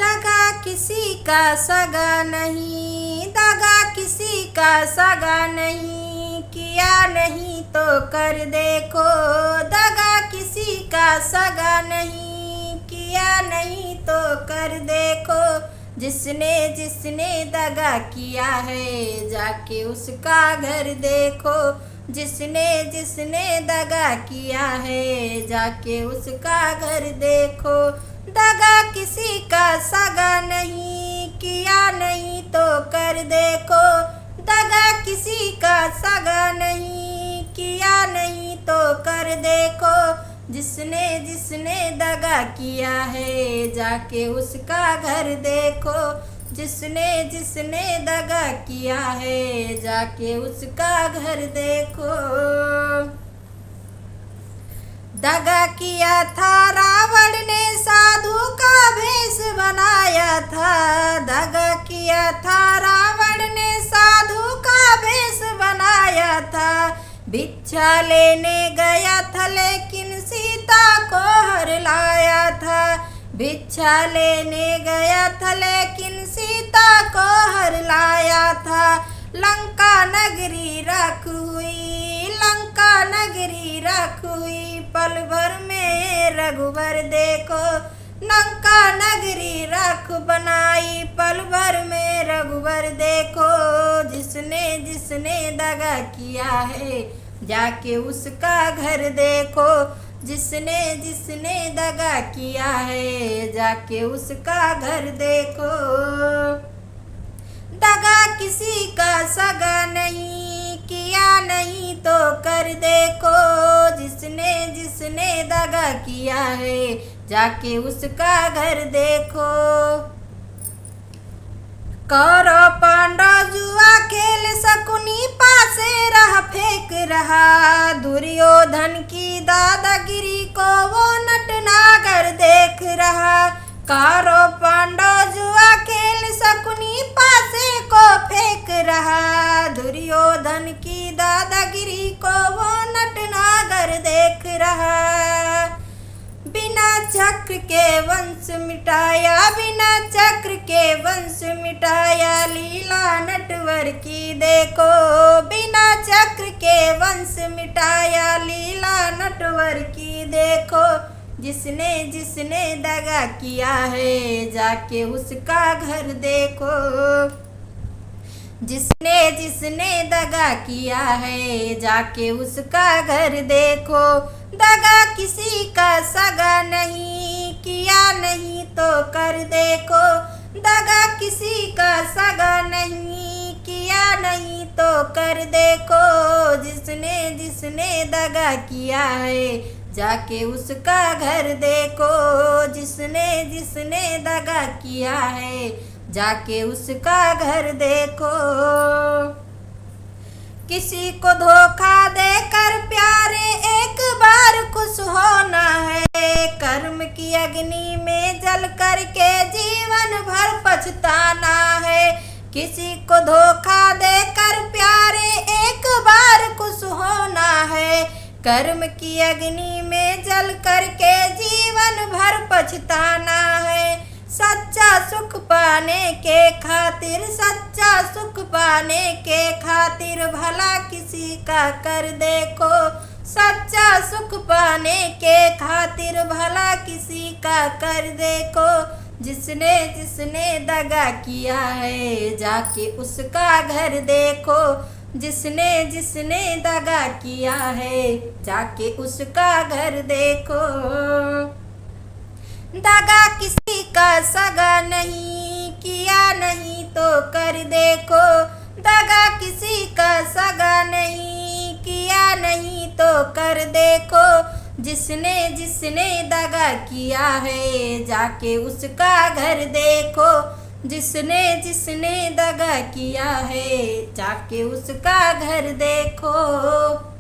दगा किसी का सगा नहीं, दगा किसी का सगा नहीं, किया नहीं तो कर देखो। दगा किसी का सगा नहीं, किया नहीं तो कर देखो। जिसने जिसने दगा किया है जाके उसका घर देखो। जिसने जिसने दगा किया है जाके उसका घर देखो। दगा किसी का सगा नहीं, किया नहीं तो कर देखो। दगा किसी का सगा नहीं, किया नहीं तो कर देखो। जिसने जिसने दगा किया है जाके उसका घर देखो। जिसने जिसने दगा किया है जाके उसका घर देखो। दगा किया था रावण ने साधु का भेष बनाया था। दगा किया था रावण ने साधु का भेष बनाया था। भिक्षा लेने गया था लेकिन सीता को हर लाया था। भिक्षा लेने गया था लेकिन सीता को हर लाया था। लंका नगरी राख हुई, लंका नगरी राख हुई, पल भर में रघुबर देखो। लंका नगरी राख बनाई, पल भर में रघुबर देखो। जिसने जिसने दगा किया है जाके उसका घर देखो। जिसने जिसने दगा किया है जाके उसका घर देखो। दगा किसी का सगा नहीं, किया नहीं तो कर देखो। जिसने जिसने दगा किया है जाके उसका घर देखो। कौरव पांडव जुआ खेल शकुनी पासे रह फेंक रहा। दुर्योधन की दादागिरी को वो नटनागर देख रहा। कौरव पांडव जुआ खेल शकुनी पासे को फेंक रहा। दुर्योधन की दादागिरी को वो नटनागर देख रहा। बिना चक्र के वंश मिटाया, बिना चक्र के वंश मिटाया, लीला नटवर की देखो। बिना चक्र के वंश मिटाया, लीला नटवर की देखो। जिसने जिसने दगा किया है जाके उसका घर देखो। जिसने जिसने दगा किया है जाके उसका घर देखो। दगा किसी का सगा नहीं, किया नहीं तो कर देखो। दगा किसी का सगा नहीं, किया नहीं तो कर देखो। जिसने जिसने दगा किया है जाके उसका घर देखो। जिसने जिसने दगा किया है जाके उसका घर देखो। किसी को धोखा देकर प्यारे एक बार खुश होना है। कर्म की अग्नि में जल करके जीवन भर पछताना है। किसी को धोखा देकर प्यारे एक बार खुश होना है। कर्म की अग्नि में जल करके जीवन भर पछताना है। सच्चा सुख पाने के खातिर, सच्चा सुख पाने के खातिर भला किसी का कर देखो। सच्चा सुख पाने के खातिर भला किसी का कर देखो। जिसने जिसने दगा किया है जाके उसका घर देखो। जिसने जिसने दगा किया है जाके उसका घर देखो। दगा किसी का सगा नहीं, किया नहीं तो कर देखो। दगा किसी का सगा नहीं, किया नहीं तो कर देखो। जिसने जिसने दगा किया है जाके उसका घर देखो। जिसने जिसने दगा किया है जाके उसका घर देखो।